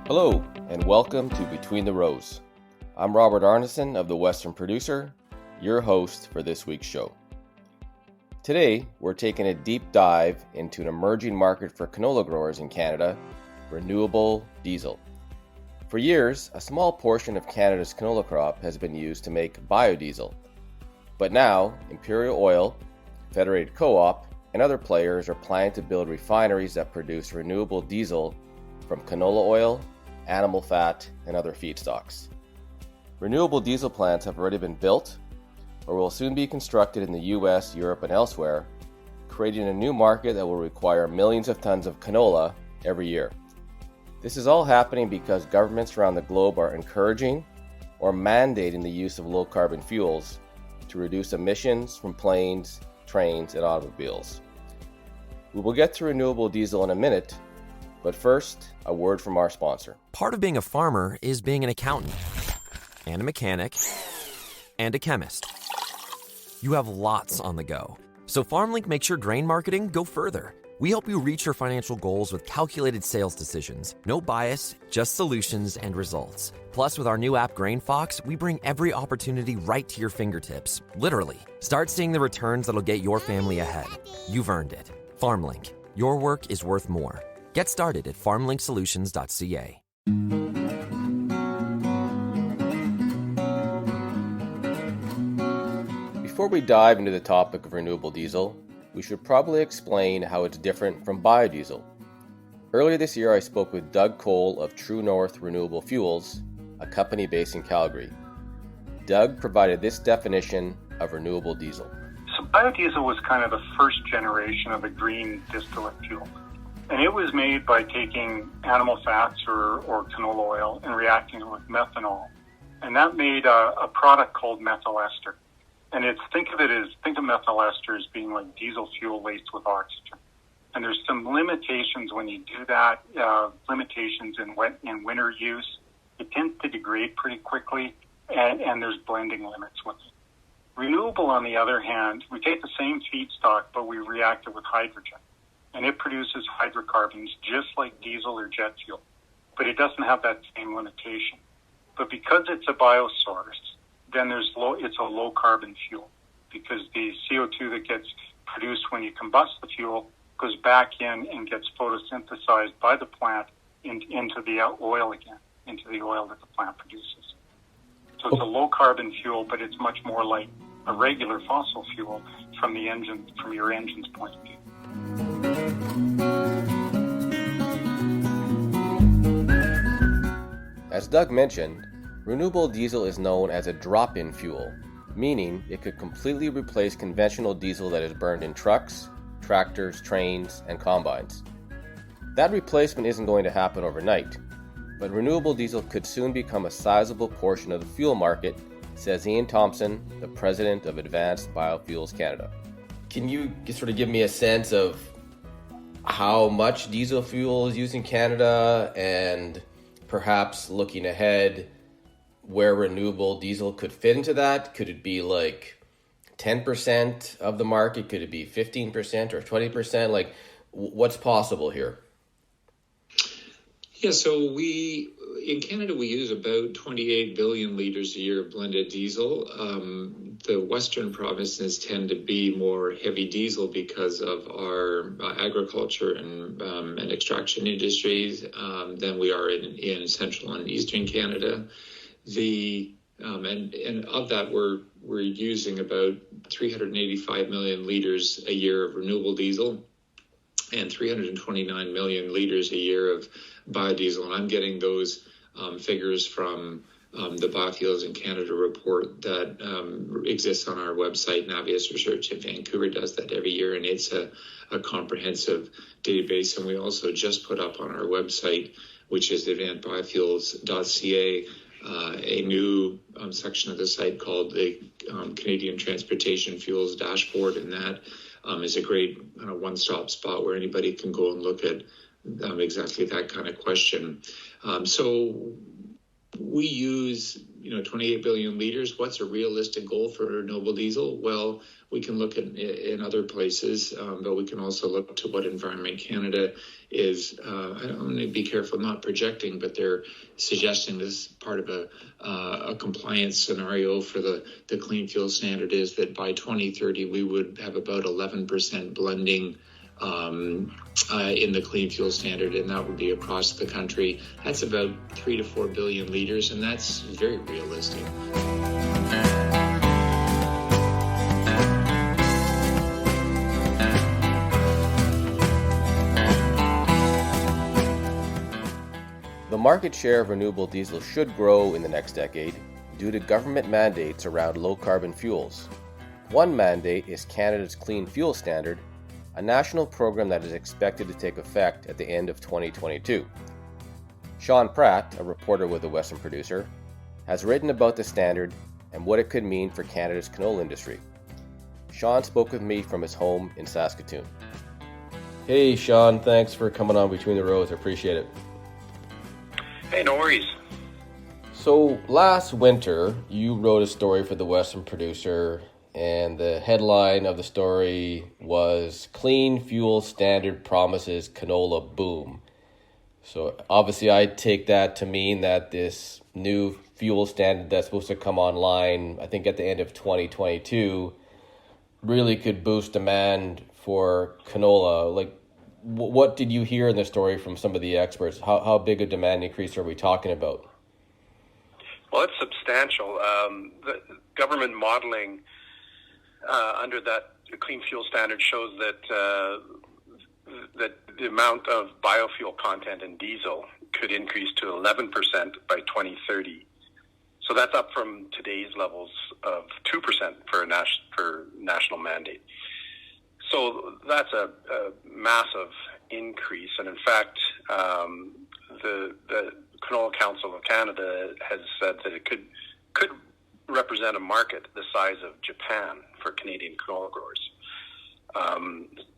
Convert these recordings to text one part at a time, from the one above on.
Hello, and welcome to Between the Rows. I'm Robert Arnason of The Western Producer, your host for this week's show. Today, we're taking a deep dive into an emerging market for canola growers in Canada, renewable diesel. For years, a small portion of Canada's canola crop has been used to make biodiesel. But now, Imperial Oil, Federated Co-op, and other players are planning to build refineries that produce renewable diesel from canola oil, animal fat, and other feedstocks. Renewable diesel plants have already been built or will soon be constructed in the US, Europe, and elsewhere, creating a new market that will require millions of tons of canola every year. This is all happening because governments around the globe are encouraging or mandating the use of low-carbon fuels to reduce emissions from planes, trains, and automobiles. We will get to renewable diesel in a minute, but first, a word from our sponsor. Part of being a farmer is being an accountant, and a mechanic, and a chemist. You have lots on the go. So FarmLink makes your grain marketing go further. We help you reach your financial goals with calculated sales decisions. No bias, just solutions and results. Plus, with our new app GrainFox, we bring every opportunity right to your fingertips. Literally. Start seeing the returns that'll get your family ahead. You've earned it. FarmLink. Your work is worth more. Get started at farmlinksolutions.ca. Before we dive into the topic of renewable diesel, we should probably explain how it's different from biodiesel. Earlier this year, I spoke with Doug Cole of True North Renewable Fuels, a company based in Calgary. Doug provided this definition of renewable diesel. So biodiesel was kind of the first generation of a green distillate fuel. And it was made by taking animal fats or canola oil and reacting it with methanol. And that made a product called methyl ester. And think of methyl ester as being like diesel fuel laced with oxygen. And there's some limitations when you do that, limitations in winter use. It tends to degrade pretty quickly, and there's blending limits with it. Renewable, on the other hand, we take the same feedstock, but we react it with hydrogen. And it produces hydrocarbons just like diesel or jet fuel. But it doesn't have that same limitation. But because it's a biosource, then it's a low-carbon fuel, because the CO2 that gets produced when you combust the fuel goes back in and gets photosynthesized by the plant into the oil again, into the oil that the plant produces. So it's a low-carbon fuel, but it's much more like a regular fossil fuel from your engine's point of view. As Doug mentioned, renewable diesel is known as a drop-in fuel, meaning it could completely replace conventional diesel that is burned in trucks, tractors, trains, and combines. That replacement isn't going to happen overnight, but renewable diesel could soon become a sizable portion of the fuel market, says Ian Thomson, the president of Advanced Biofuels Canada. Can you sort of give me a sense of how much diesel fuel is used in Canada, and perhaps looking ahead, where renewable diesel could fit into that? Could it be like 10% of the market? Could it be 15% or 20%? Like, what's possible here? Yeah, so in Canada, we use about 28 billion litres a year of blended diesel. The Western provinces tend to be more heavy diesel because of our agriculture and extraction industries than we are in Central and Eastern Canada. And of that, we're using about 385 million litres a year of renewable diesel and 329 million litres a year of biodiesel. And I'm getting those figures from the Biofuels in Canada report that exists on our website. Navius Research in Vancouver does that every year, and it's a comprehensive database. And we also just put up on our website, which is advancedbiofuels.ca, a new section of the site called the Canadian Transportation Fuels Dashboard, and that is a great one-stop spot where anybody can go and look at exactly that kind of question. So we use 28 billion liters. What's a realistic goal for renewable diesel? Well, we can look at in other places, but we can also look to what Environment Canada is. I don't want to be careful not projecting, but they're suggesting this part of a compliance scenario for the clean fuel standard is that by 2030 we would have about 11% blending in the clean fuel standard, and that would be across the country. That's about 3 to 4 billion liters, and that's very realistic. The market share of renewable diesel should grow in the next decade due to government mandates around low-carbon fuels. One mandate is Canada's Clean Fuel Standard, a national program that is expected to take effect at the end of 2022. Sean Pratt, a reporter with the Western Producer, has written about the standard and what it could mean for Canada's canola industry. Sean spoke with me from his home in Saskatoon. Hey Sean, thanks for coming on Between the Rows. I appreciate it. Hey, no worries. So last winter, you wrote a story for the Western Producer, and the headline of the story was Clean Fuel Standard Promises Canola Boom. So obviously I take that to mean that this new fuel standard that's supposed to come online, I think at the end of 2022, really could boost demand for canola. Like, what did you hear in the story from some of the experts? How big a demand increase are we talking about? Well, it's substantial. The government modeling under that clean fuel standard shows that that the amount of biofuel content in diesel could increase to 11% by 2030. So that's up from today's levels of 2% for national mandate. So that's a massive increase. And in fact, the Canola Council of Canada has said that it could represent a market the size of Japan for Canadian canola growers.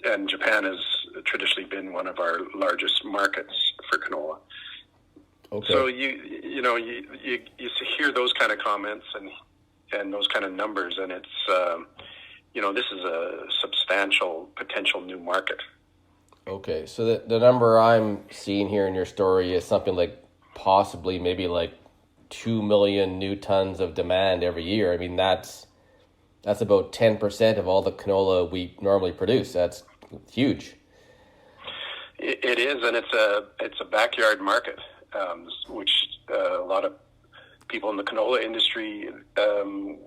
And Japan has traditionally been one of our largest markets for canola. Okay. So you hear those kind of comments and those kind of numbers, and it's this is a substantial potential new market. Okay, so the number I'm seeing here in your story is something like possibly maybe like 2 million new tons of demand every year. I mean, that's about 10% of all the canola we normally produce. That's huge. It is, and it's a backyard market, which a lot of people in the canola industry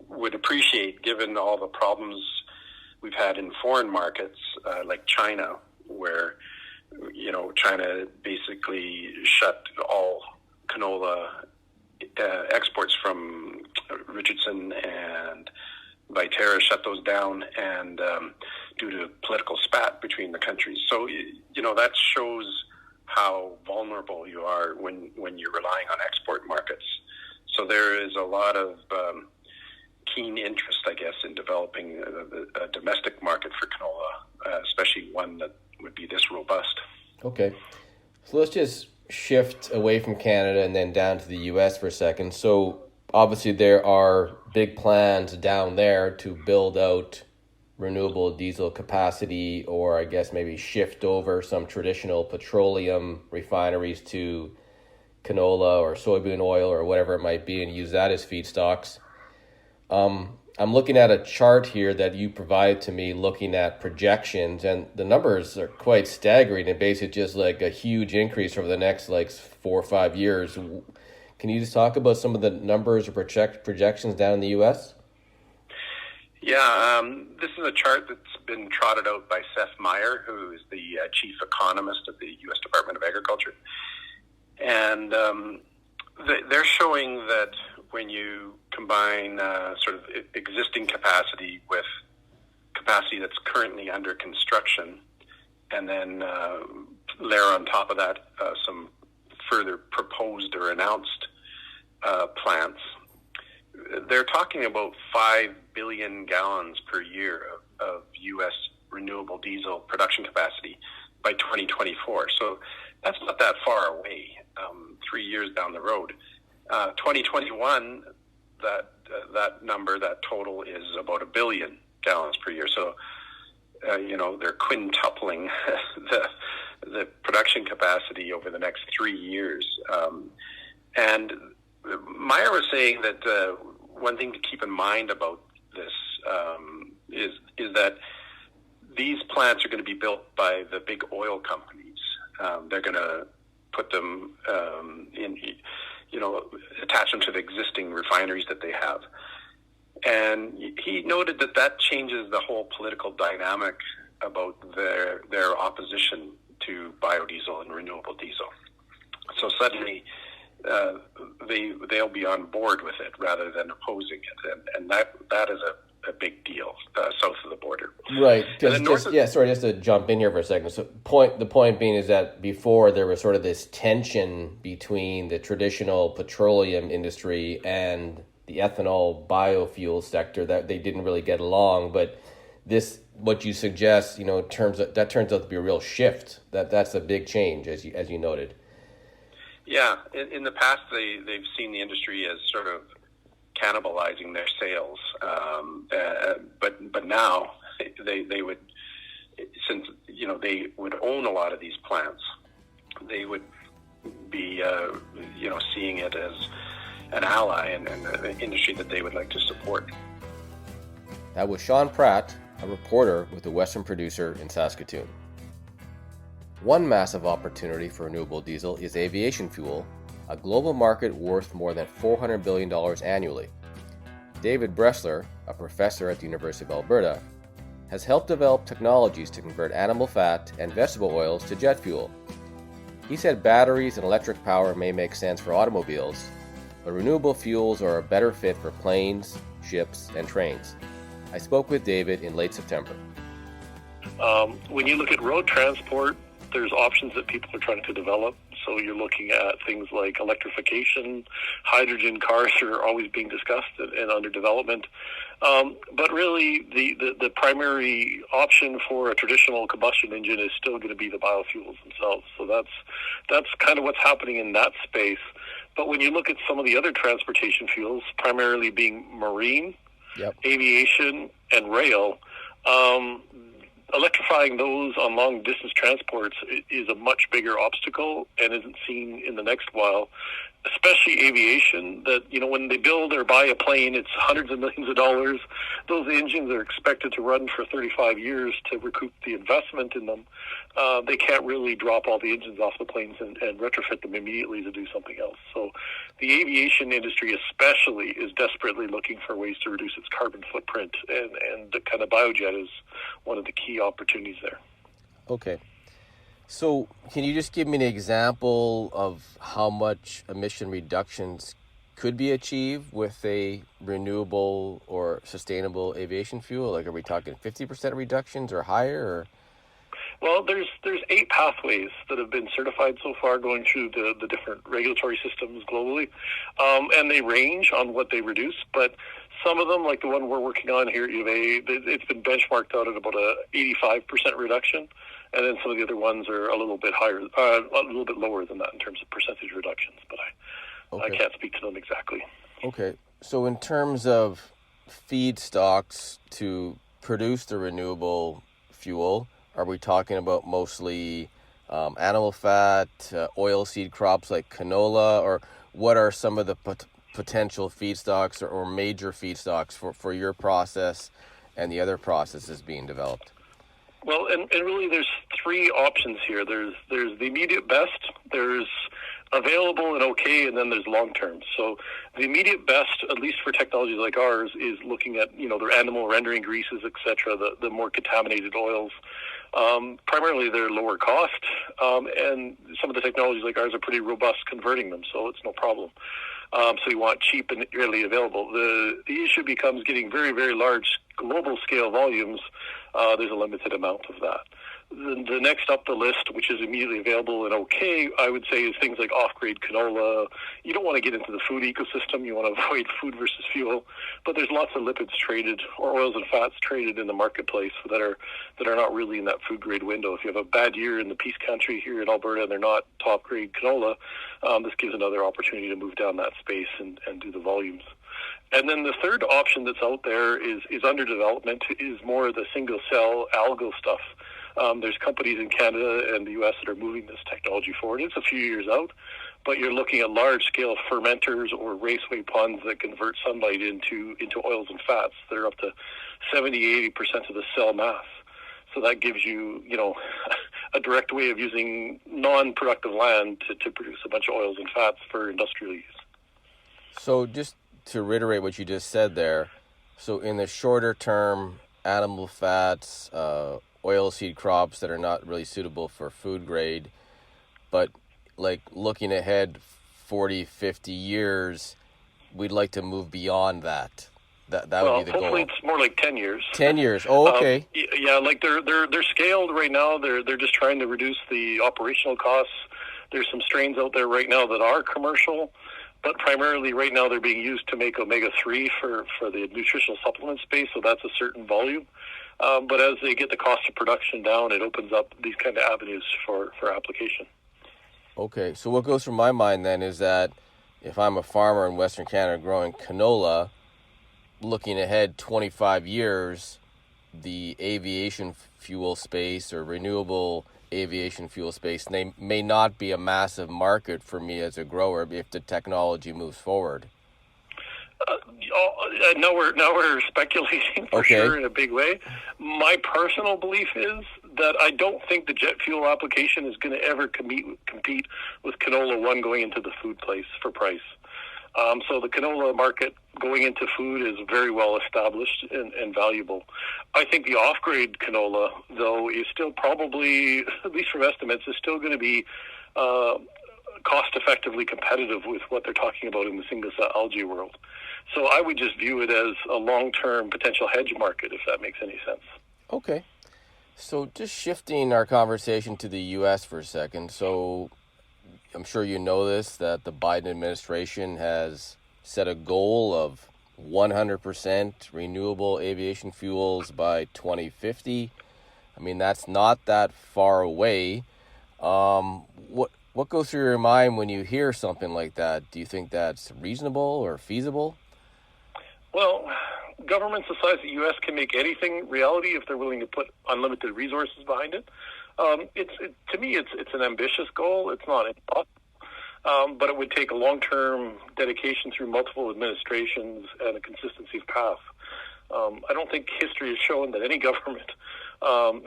would appreciate, given all the problems we've had in foreign markets like China, where China basically shut all canola exports from Richardson and Viterra, shut those down, and due to political spat between the countries. So that shows how vulnerable you are when you're relying on export markets. So there is a lot of keen interest, I guess, in developing a domestic market for canola, especially one that would be this robust. Okay. So let's just shift away from Canada and then down to the U.S. for a second. So obviously there are big plans down there to build out renewable diesel capacity, or I guess maybe shift over some traditional petroleum refineries to canola or soybean oil or whatever it might be and use that as feedstocks. I'm looking at a chart here that you provided to me looking at projections, and the numbers are quite staggering and basically just like a huge increase over the next 4 or 5 years. Can you just talk about some of the numbers or projections down in the U.S.? Yeah, this is a chart that's been trotted out by Seth Meyer, who is the chief economist of the U.S. Department of Agriculture. And they're showing that when you combine sort of existing capacity with capacity that's currently under construction, and then layer on top of that some further proposed or announced plants, they're talking about 5 billion gallons per year of U.S. renewable diesel production capacity by 2024. So that's not that far away, 3 years down the road. 2021, that number, that total is about 1 billion gallons per year. So, they're quintupling the production capacity over the next 3 years. And Meyer was saying that one thing to keep in mind about this is that these plants are going to be built by the big oil companies. They're going to put them attach them to the existing refineries that they have. And he noted that changes the whole political dynamic about their opposition to biodiesel and renewable diesel. So suddenly they'll be on board with it rather than opposing it, and that is a big deal south of the border. Right. Just to jump in here for a second. So the point being is that before there was sort of this tension between the traditional petroleum industry and the ethanol biofuel sector, that they didn't really get along. But what you suggest, turns out to be a real shift. That's a big change, as you noted. Yeah, in the past they've seen the industry as sort of cannibalizing their sales, but now they would, since they would own a lot of these plants, they would be seeing it as an ally and an industry that they would like to support. That was Sean Pratt, a reporter with the Western Producer in Saskatoon. One massive opportunity for renewable diesel is aviation fuel, a global market worth more than $400 billion annually. David Bressler, a professor at the University of Alberta, has helped develop technologies to convert animal fat and vegetable oils to jet fuel. He said batteries and electric power may make sense for automobiles, but renewable fuels are a better fit for planes, ships, and trains. I spoke with David in late September. When you look at road transport, there's options that people are trying to develop. So you're looking at things like electrification, hydrogen cars are always being discussed and under development. But really, the primary option for a traditional combustion engine is still going to be the biofuels themselves. So that's kind of what's happening in that space. But when you look at some of the other transportation fuels, primarily being marine, aviation, and rail, electrifying those on long-distance transports is a much bigger obstacle and isn't seen in the next while, especially aviation, that, when they build or buy a plane, it's hundreds of millions of dollars. Those engines are expected to run for 35 years to recoup the investment in them. They can't really drop all the engines off the planes and retrofit them immediately to do something else. So the aviation industry especially is desperately looking for ways to reduce its carbon footprint, and the kind of biojet is one of the key opportunities there. Okay. So can you just give me an example of how much emission reductions could be achieved with a renewable or sustainable aviation fuel? Like, are we talking 50% reductions or higher? Or? Well, there's 8 pathways that have been certified so far, going through the different regulatory systems globally, and they range on what they reduce. But some of them, like the one we're working on here at U of A, it's been benchmarked out at about a 85% reduction, and then some of the other ones are a little bit higher, a little bit lower than that in terms of percentage reductions. But I can't speak to them exactly. Okay, so in terms of feedstocks to produce the renewable fuel, are we talking about mostly animal fat, oilseed crops like canola, or what are some of the potential feedstocks or major feedstocks for your process and the other processes being developed? Well, and really there's 3 options here. There's the immediate best, there's available and okay, and then there's long-term. So the immediate best, at least for technologies like ours, is looking at, their animal rendering greases, etc., the more contaminated oils. Primarily they're lower cost, and some of the technologies like ours are pretty robust converting them, so it's no problem. So you want cheap and readily available. The issue becomes getting very, very large global scale volumes. There's a limited amount of that. The next up the list, which is immediately available and okay, I would say, is things like off-grade canola. You don't want to get into the food ecosystem. You want to avoid food versus fuel. But there's lots of lipids traded, or oils and fats traded in the marketplace that are not really in that food-grade window. If you have a bad year in the Peace Country here in Alberta and they're not top-grade canola, this gives another opportunity to move down that space and do the volumes. And then the third option that's out there is under development, is more of the single-cell algal stuff. There's companies in Canada and the U.S. that are moving this technology forward. It's a few years out, but you're looking at large-scale fermenters or raceway ponds that convert sunlight into oils and fats that are up to 70-80% of the cell mass. So that gives you, a direct way of using non-productive land to produce a bunch of oils and fats for industrial use. So just to reiterate what you just said there, so in the shorter term, animal fats, oilseed crops that are not really suitable for food grade, but like looking ahead 40, 50 years, we'd like to move beyond that. That would be the goal. Hopefully it's more like 10 years. 10 years. Oh, okay. Yeah, like they're scaled right now. They're just trying to reduce the operational costs. There's some strains out there right now that are commercial, but primarily right now they're being used to make omega-3 for the nutritional supplement space, so that's a certain volume. But as they get the cost of production down, it opens up these kind of avenues for application. Okay, so what goes through my mind then is that if I'm a farmer in Western Canada growing canola, looking ahead 25 years, the aviation fuel space or renewable aviation fuel space, they may not be a massive market for me as a grower if the technology moves forward. Now we're speculating for sure in a big way. My personal belief is that I don't think the jet fuel application is going to ever compete with canola 1 going into the food place for price. So the canola market going into food is very well established and valuable. I think the off-grade canola, though, is still probably, at least from estimates, is still going to be cost-effectively competitive with what they're talking about in the single-cell algae world. So I would just view it as a long-term potential hedge market, if that makes any sense. Okay. So just shifting our conversation to the U.S. for a second. So I'm sure you know this, that the Biden administration has set a goal of 100% renewable aviation fuels by 2050. I mean, that's not that far away. What goes through your mind when you hear something like that? Do you think that's reasonable or feasible? Well, governments the size of the U.S. can make anything reality if they're willing to put unlimited resources behind it. To me, it's an ambitious goal. It's not impossible, but it would take a long-term dedication through multiple administrations and a consistency of path. I don't think history has shown that any government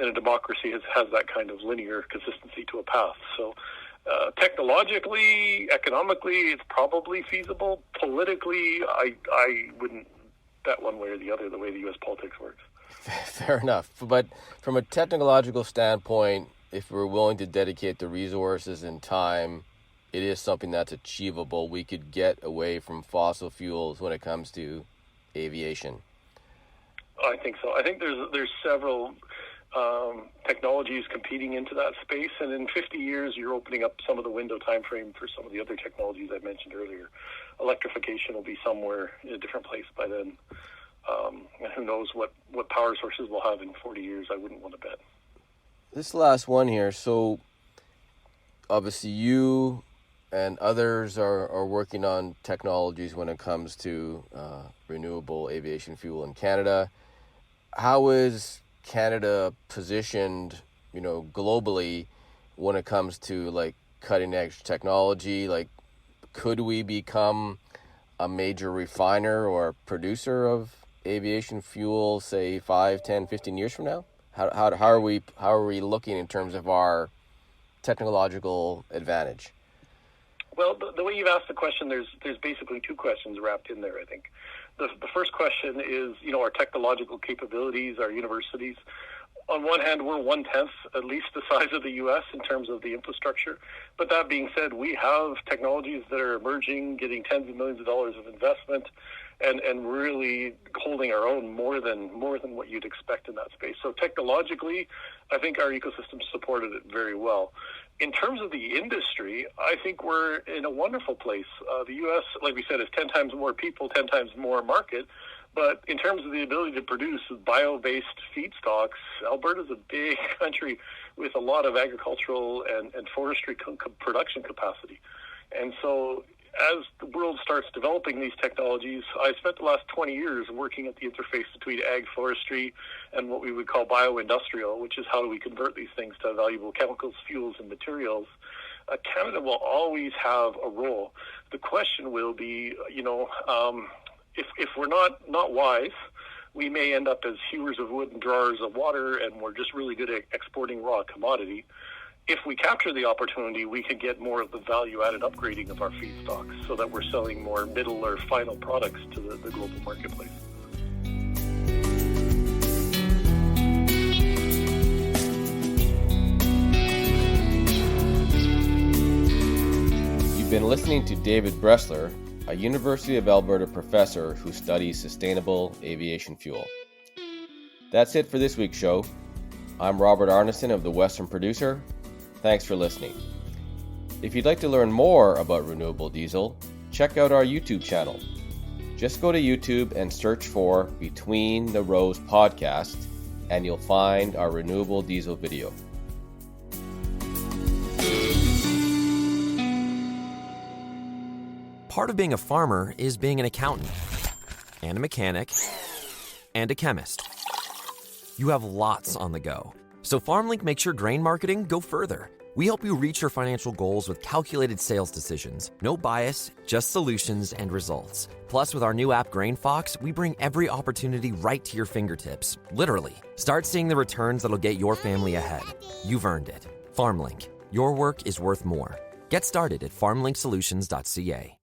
in a democracy has that kind of linear consistency to a path. So technologically, economically, it's probably feasible. Politically, I wouldn't bet one way or the other the way the U.S. politics works. Fair enough. But from a technological standpoint, if we're willing to dedicate the resources and time, it is something that's achievable. We could get away from fossil fuels when it comes to aviation. I think so. I think there's several technologies competing into that space, and in 50 years, you're opening up some of the window time frame for some of the other technologies I mentioned earlier. Electrification will be somewhere in a different place by then. And who knows what power sources we'll have in 40 years, I wouldn't want to bet. This last one here, so obviously you and others are working on technologies when it comes to renewable aviation fuel in Canada. How is Canada positioned, globally when it comes to like cutting edge technology? Like, could we become a major refiner or producer of aviation fuel, say 5, 10, 15 years from now? How are we looking in terms of our technological advantage? Well, the way you've asked the question, there's basically two questions wrapped in there, I think. The first question is, our technological capabilities, our universities. On one hand, we're 1/10, at least the size of the U.S. in terms of the infrastructure. But that being said, we have technologies that are emerging, getting tens of millions of dollars of investment, and really holding our own more than what you'd expect in that space. So technologically, I think our ecosystem supported it very well. In terms of the industry, I think we're in a wonderful place. The U.S., like we said, is 10 times more people, 10 times more market. But in terms of the ability to produce bio-based feedstocks, Alberta's a big country with a lot of agricultural and forestry production capacity. And so as the world starts developing these technologies, I spent the last 20 years working at the interface between ag, forestry, and what we would call bioindustrial, which is how do we convert these things to valuable chemicals, fuels, and materials. Canada will always have a role. The question will be, if we're not wise, we may end up as hewers of wood and drawers of water, and we're just really good at exporting raw commodity. If we capture the opportunity, we can get more of the value-added upgrading of our feedstocks so that we're selling more middle or final products to the global marketplace. You've been listening to David Bressler, a University of Alberta professor who studies sustainable aviation fuel. That's it for this week's show. I'm Robert Arnason of the Western Producer. Thanks for listening. If you'd like to learn more about renewable diesel, check out our YouTube channel. Just go to YouTube and search for Between the Rows podcast, and you'll find our renewable diesel video. Part of being a farmer is being an accountant, and a mechanic, and a chemist. You have lots on the go. So FarmLink makes your grain marketing go further. We help you reach your financial goals with calculated sales decisions. No bias, just solutions and results. Plus, with our new app GrainFox, we bring every opportunity right to your fingertips. Literally. Start seeing the returns that'll get your family ahead. You've earned it. FarmLink. Your work is worth more. Get started at farmlinksolutions.ca.